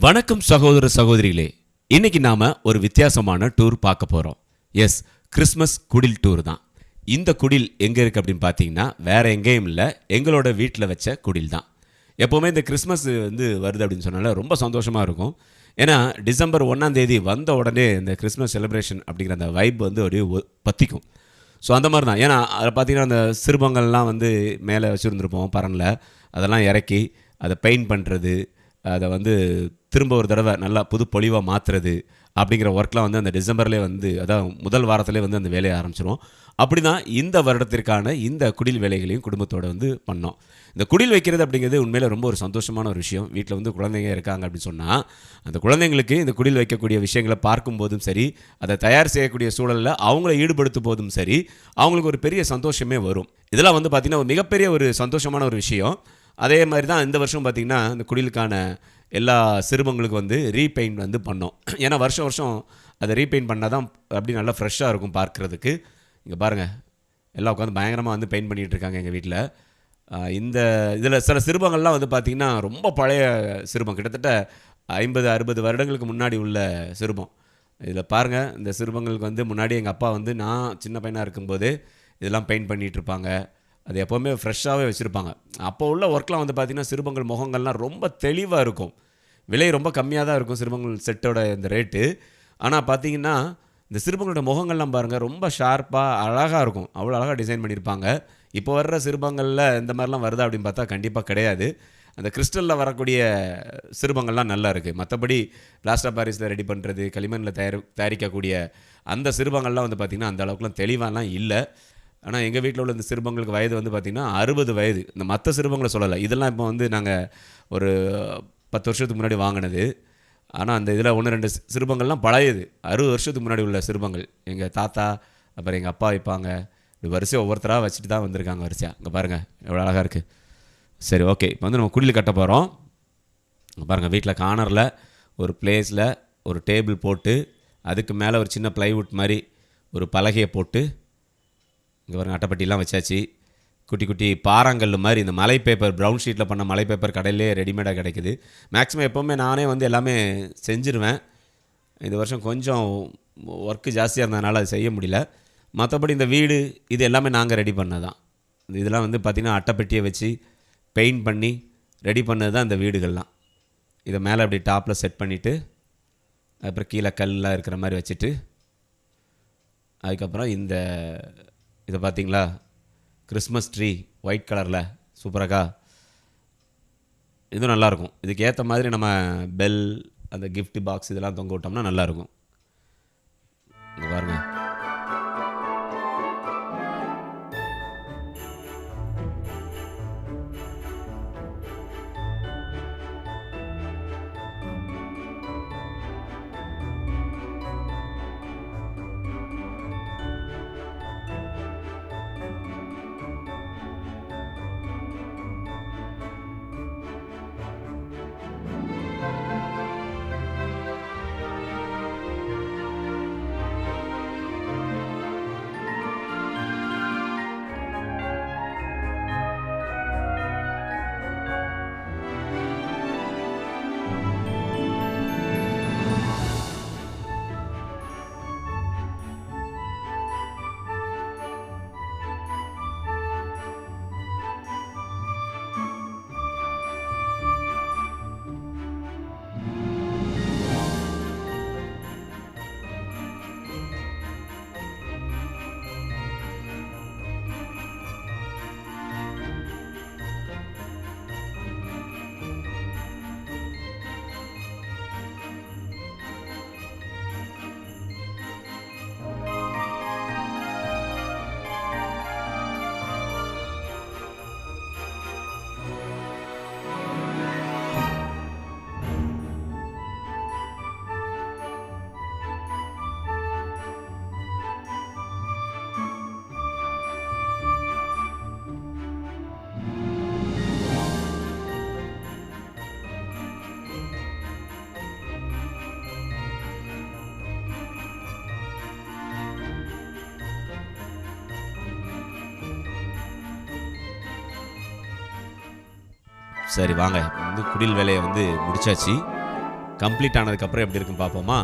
வணக்கம் சகோதர சகோதரிகளே. இன்னைக்கு நாம ஒரு வித்தியாசமான டூர் பார்க்க போறோம். எஸ், கிறிஸ்மஸ் குடில் டூர் தான். இந்த குடில் எங்க இருக்கு அப்படின்னு பார்த்தீங்கன்னா வேற எங்கேயும் இல்லை, எங்களோட வீட்டில் வச்ச குடில் தான். எப்போவுமே இந்த கிறிஸ்மஸ் வருது அப்படின்னு சொன்னால ரொம்ப சந்தோஷமாக இருக்கும். ஏன்னா டிசம்பர் 1ஆம் தேதி வந்த உடனே இந்த கிறிஸ்மஸ் செலிப்ரேஷன் அப்படிங்கிற அந்த வைப் அப்படியே பற்றிக்கும். ஸோ அந்த மாதிரி தான். ஏன்னா அதில் பார்த்தீங்கன்னா அந்த சிறுபங்கள்லாம் மேலே வச்சுருந்துருப்போம் பரனில், அதெல்லாம் இறக்கி அதை பெயிண்ட் பண்ணுறது, அதை திரும்ப ஒரு தடவை நல்லா புது பொலிவாக மாற்றுறது அப்படிங்கிற ஒர்க்லாம் அந்த டிசம்பர்லேயே அதான் முதல் வாரத்திலே அந்த வேலையை ஆரம்பிச்சிடும். அப்படி தான் இந்த வருடத்திற்கான இந்த குடில் வேலைகளையும் குடும்பத்தோடு பண்ணோம். இந்த குடில் வைக்கிறது அப்படிங்கிறது உண்மையில் ரொம்ப ஒரு சந்தோஷமான ஒரு விஷயம். வீட்டில் குழந்தைங்க இருக்காங்க அப்படின்னு சொன்னால் அந்த குழந்தைங்களுக்கு இந்த குடில் வைக்கக்கூடிய விஷயங்களை பார்க்கும்போதும் சரி, அதை தயார் செய்யக்கூடிய சூழலில் அவங்கள ஈடுபடுத்தும் போதும் சரி, அவங்களுக்கு ஒரு பெரிய சந்தோஷமே வரும். இதெல்லாம் பார்த்திங்கன்னா ஒரு மிகப்பெரிய ஒரு சந்தோஷமான ஒரு விஷயம். அதே மாதிரி தான் இந்த வருஷம் பார்த்திங்கன்னா இந்த குடிலுக்கான எல்லா சிறுபங்களுக்கு ரீபெயிண்ட் பண்ணோம். ஏன்னா வருஷம் வருஷம் அதை ரீபெயிண்ட் பண்ணால் தான் அப்படி நல்லா ஃப்ரெஷ்ஷாக இருக்கும் பார்க்குறதுக்கு. இங்கே பாருங்கள், எல்லாம் உட்காந்து பயங்கரமாக பெயிண்ட் பண்ணிகிட்டு இருக்காங்க எங்கள் வீட்டில். இந்த இதில் சில சிறுபங்கள்லாம் பார்த்திங்கன்னா ரொம்ப பழைய சிறுபம், கிட்டத்தட்ட 50-60 வருடங்களுக்கு முன்னாடி உள்ள சிறுபம். இதில் பாருங்கள், இந்த சிறுபங்களுக்கு முன்னாடி எங்கள் அப்பா நான் சின்ன பையனாக இருக்கும்போது இதெல்லாம் பெயிண்ட் பண்ணிகிட்ருப்பாங்க. அது எப்போவுமே ஃப்ரெஷ்ஷாகவே வச்சுருப்பாங்க. அப்போ உள்ள ஒர்க்லாம் பார்த்திங்கன்னா சிறுபங்கள் முகங்கள்லாம் ரொம்ப தெளிவாக இருக்கும். விலை ரொம்ப கம்மியாக தான் இருக்கும் சிறுபங்கள் செட்டோட இந்த ரேட்டு. ஆனால் பார்த்திங்கன்னா இந்த சிறுபங்களோட முகங்கள்லாம் பாருங்கள், ரொம்ப ஷார்ப்பாக அழகாக இருக்கும். அவ்வளோ அழகாக டிசைன் பண்ணியிருப்பாங்க. இப்போ வர்ற சிறுபங்களில் இந்த மாதிரிலாம் வருதா அப்படின்னு பார்த்தா கண்டிப்பாக கிடையாது. அந்த கிறிஸ்டலில் வரக்கூடிய சிறுபங்கள்லாம் நல்லா இருக்குது. மற்றபடி பிளாஸ்டர் ஆஃப் பாரிஸில் ரெடி பண்ணுறது, களிமண்ணில் தயாரிக்கக்கூடிய அந்த சிறுபங்கள்லாம் பார்த்திங்கன்னா அந்த அளவுக்குலாம் தெளிவாலாம் இல்லை. ஆனால் எங்கள் வீட்டில் உள்ள இந்த சிறுபங்களுக்கு வயது பார்த்திங்கன்னா 60 வயது. இந்த மற்ற சிறுபங்களை சொல்லலை, இதெல்லாம் இப்போ நாங்கள் ஒரு 10 வருஷத்துக்கு முன்னாடி வாங்கினது. ஆனால் அந்த இதில் 1-2 சிறுபங்கள்லாம் பழையது, 60 வருஷத்துக்கு முன்னாடி உள்ள சிறுபங்கள். எங்கள் தாத்தா அப்புறம் எங்கள் அப்பா வைப்பாங்க. இப்படி வரிசையாக ஒவ்வொருத்தராக வச்சுட்டு தான் வந்திருக்காங்க வரிசையாக. இங்கே பாருங்கள் எவ்வளோ அழகாக இருக்குது. சரி, ஓகே, இப்போ நம்ம குடில் கட்ட போகிறோம். பாருங்கள், வீட்டில் கார்னரில் ஒரு பிளேஸில் ஒரு டேபிள் போட்டு அதுக்கு மேலே ஒரு சின்ன ப்ளைவுட் மாதிரி ஒரு பலகையை போட்டு இங்கே பாருங்கள் அட்டைப்பட்டிலாம் வச்சாச்சு. குட்டி குட்டி பாறாங்கல் மாதிரி இந்த மலை பேப்பர், ப்ரௌன் ஷீட்டில் பண்ண மலை பேப்பர் கடையிலே ரெடிமேடாக கிடைக்குது. மேக்ஸிமம் எப்போவுமே நானே எல்லாமே செஞ்சுருவேன். இந்த வருஷம் கொஞ்சம் ஒர்க்கு ஜாஸ்தியாக இருந்ததுனால அது செய்ய முடியல. மற்றபடி இந்த வீடு இது எல்லாமே நாங்கள் ரெடி பண்ணதான். இதெல்லாம் பார்த்திங்கன்னா அட்டைப்பெட்டியை வச்சு பெயிண்ட் பண்ணி ரெடி பண்ணது தான் இந்த வீடுகள்லாம். இதை மேலே அப்படி டாப்பில் செட் பண்ணிவிட்டு அப்புறம் கீழே கல்லாம் இருக்கிற மாதிரி வச்சுட்டு அதுக்கப்புறம் இதை பார்த்திங்களா, கிறிஸ்மஸ் ட்ரீ ஒயிட் கலரில் சூப்பராக, இதுவும் நல்லாயிருக்கும். இதுக்கு ஏற்ற மாதிரி நம்ம பெல், அந்த கிஃப்ட் பாக்ஸ் இதெல்லாம் தொங்க விட்டோம்னா நல்லாயிருக்கும். இங்கே பாருங்கள், சரி வாங்க, குடில் வேலையை முடிச்சாச்சு. கம்ப்ளீட் ஆனதுக்கப்புறம் எப்படி இருக்குன்னு பார்ப்போமா?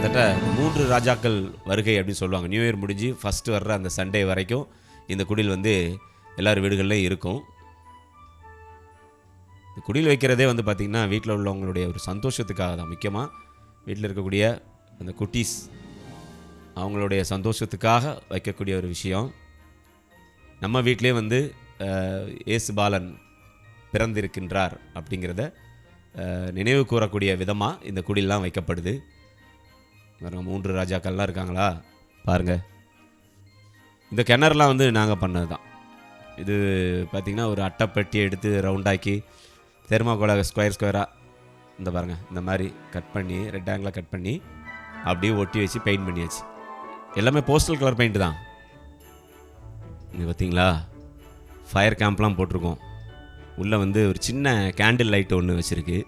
கிட்டத்தட்ட 3 ராஜாக்கள் வருகை அப்படின்னு சொல்லுவாங்க. நியூ இயர் முடிஞ்சு ஃபஸ்ட்டு வர்ற அந்த சண்டே வரைக்கும் இந்த குடில் வந்து எல்லார் வீடுகள்லையும் இருக்கும். இந்த குடில் வைக்கிறதே வந்து பார்த்திங்கன்னா வீட்டில் உள்ளவங்களுடைய ஒரு சந்தோஷத்துக்காக தான். முக்கியமாக வீட்டில் இருக்கக்கூடிய அந்த குட்டீஸ் அவங்களுடைய சந்தோஷத்துக்காக வைக்கக்கூடிய ஒரு விஷயம். நம்ம வீட்டிலே வந்து இயேசு பாலன் பிறந்திருக்கின்றார் அப்படிங்கிறத நினைவு கூறக்கூடிய விதமாக இந்த குடிலெலாம் வைக்கப்படுது. 3 ராஜாக்கள்லாம் இருக்காங்களா பாருங்கள். இந்த கிணறுலாம் வந்து நாங்கள் பண்ணது தான். இது பார்த்திங்கன்னா ஒரு அட்டைப்பெட்டி எடுத்து ரவுண்டாக்கி தெர்மாக்கோலை ஸ்கொயராக இந்த பாருங்கள் இந்த மாதிரி கட் பண்ணி ரெக்டாங்கிளாக கட் பண்ணி அப்படியே ஒட்டி வச்சு பெயிண்ட் பண்ணியாச்சு. எல்லாமே போஸ்டல் கலர் பெயிண்ட் தான். இது பார்த்திங்களா ஃபயர் கேம்ப்லாம் போட்டிருக்கோம். உள்ளே வந்து ஒரு சின்ன கேண்டில் லைட்டு ஒன்று வச்சுருக்கு.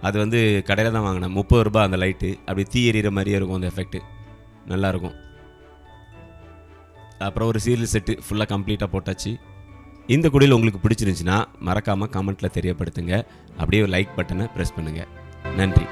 அது வந்து கடையில் தான் வாங்கினேன், 30 ரூபா அந்த லைட்டு. அப்படி தீ எறிகிற மாதிரியே இருக்கும் அந்த எஃபெக்ட்டு, நல்லாயிருக்கும். அப்புறம் ஒரு சீரியல் செட்டு ஃபுல்லாக கம்ப்ளீட்டாக போட்டாச்சு. இந்த குடில் உங்களுக்கு பிடிச்சிருந்துச்சுன்னா மறக்காமல் கமெண்ட்டில் தெரியப்படுத்துங்க. அப்படியே ஒரு லைக் பட்டனை ப்ரெஸ் பண்ணுங்கள். நன்றி.